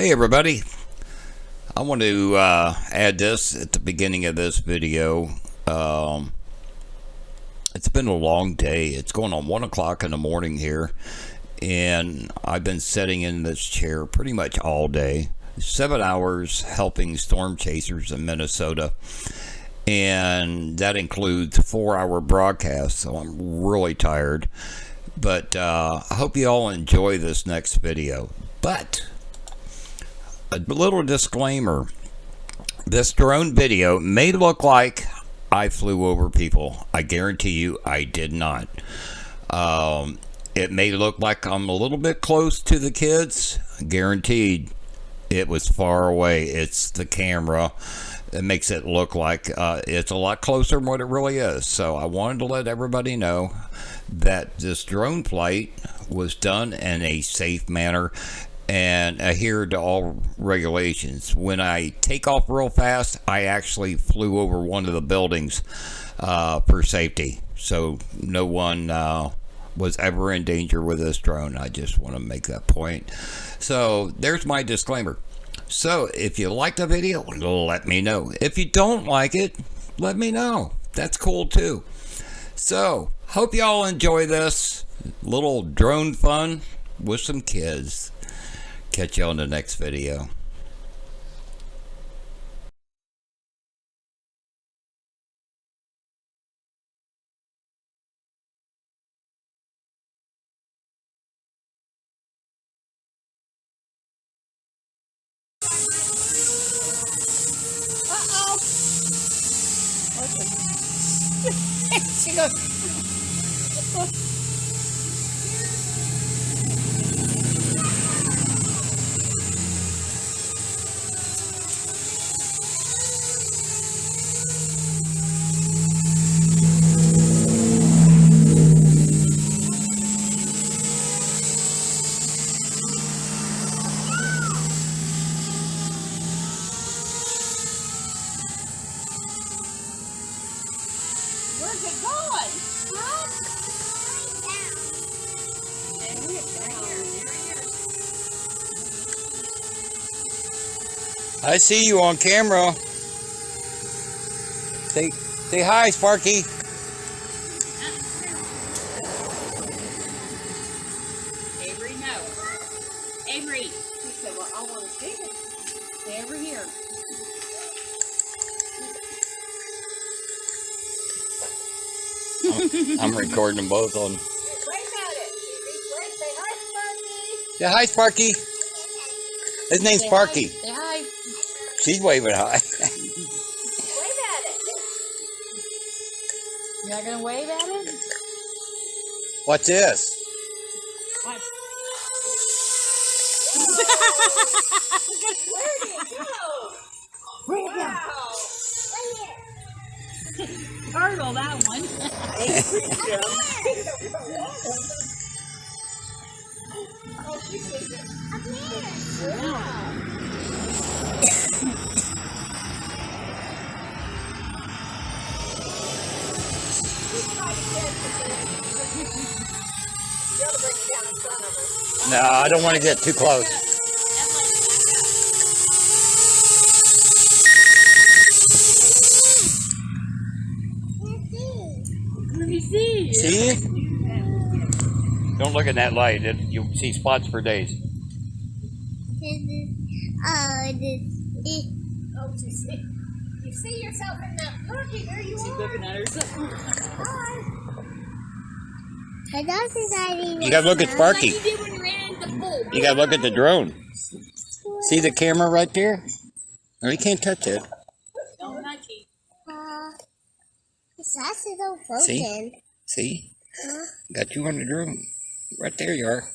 Hey everybody, I want to add this at the beginning of this video. Um, it's been a long day. It's going on 1 o'clock in the morning here, and I've been sitting in this chair pretty much all day. 7 hours helping storm chasers in Minnesota, and that includes 4 hour broadcasts, so I'm really tired. But I hope you all enjoy this next video. But a little disclaimer, this drone video may look like I flew over people. I guarantee you I did not. It may look like I'm a little bit close to the kids. Guaranteed it was far away. It's the camera that makes it look like it's a lot closer than what it really is. So I wanted to let everybody know that this drone flight was done in a safe manner and adhere to all regulations. When I take off real fast, I actually flew over one of the buildings for safety. So no one was ever in danger with this drone. I just want to make that point. So there's my disclaimer. So if you like the video, let me know. If you don't like it, let me know. That's cool too. So hope y'all enjoy this little drone fun with some kids. Catch you on the next video. Uh-oh. She goes. Where's it going? Huh? I see you on camera. Say hi, Sparky. Avery, no. Avery. He said, well, I want to see it. Stay over here. I'm recording them both on. Wave at it. Say hi, Sparky. Yeah, hi, Sparky. His name's Sparky. Say hi. She's waving hi. Wave at it. You're not going to wave at it? What's this? What? Where did it go? Where'd it go? Turtle, that one. No, I don't want to get too close. Let me see. See? Don't look at that light. You'll see spots for days. Oh, you see yourself in that looking. There you are. Looking at herself. You gotta look at Sparky. Like you did when you ran into the pool. You gotta look at the drone. See the camera right there? No, you can't touch it. Don't touch it. See? See? Got you on the drone. Right there you are.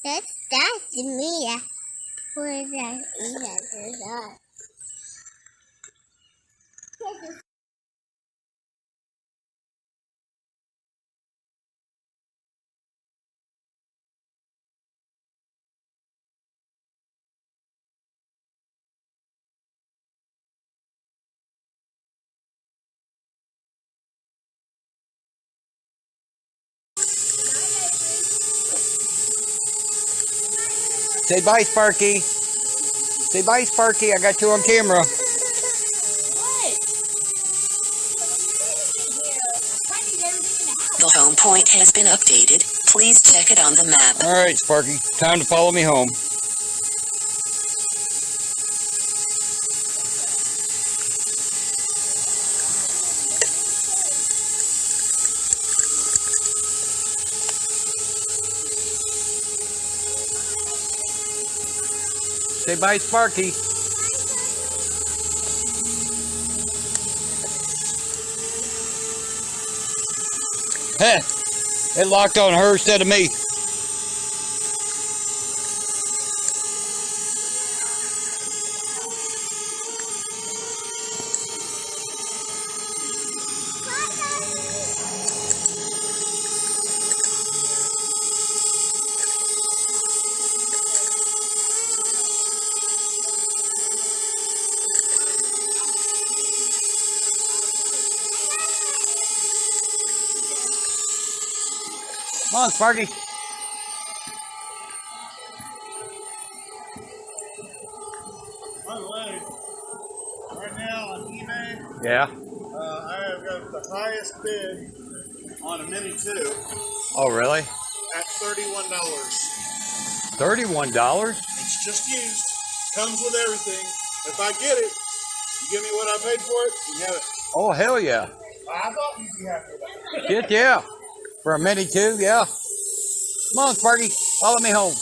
That's me. Where's that? Say bye, Sparky. Say bye, Sparky. I got you on camera. What? I need everything in the house. The home point has been updated. Please check it on the map. All right, Sparky. Time to follow me home. Say bye, Sparky. Heh, it locked on her instead of me. Come on, Sparky. By the way, right now on eBay, Yeah. I have got the highest bid on a Mini 2 Oh, really? at $31. $31? It's just used. Comes with everything. If I get it, you give me what I paid for it, you have it. Oh, hell yeah. I thought you'd be happy with that. Shit, yeah. For a Mini 2, yeah. Come on, Sparky. Follow me home.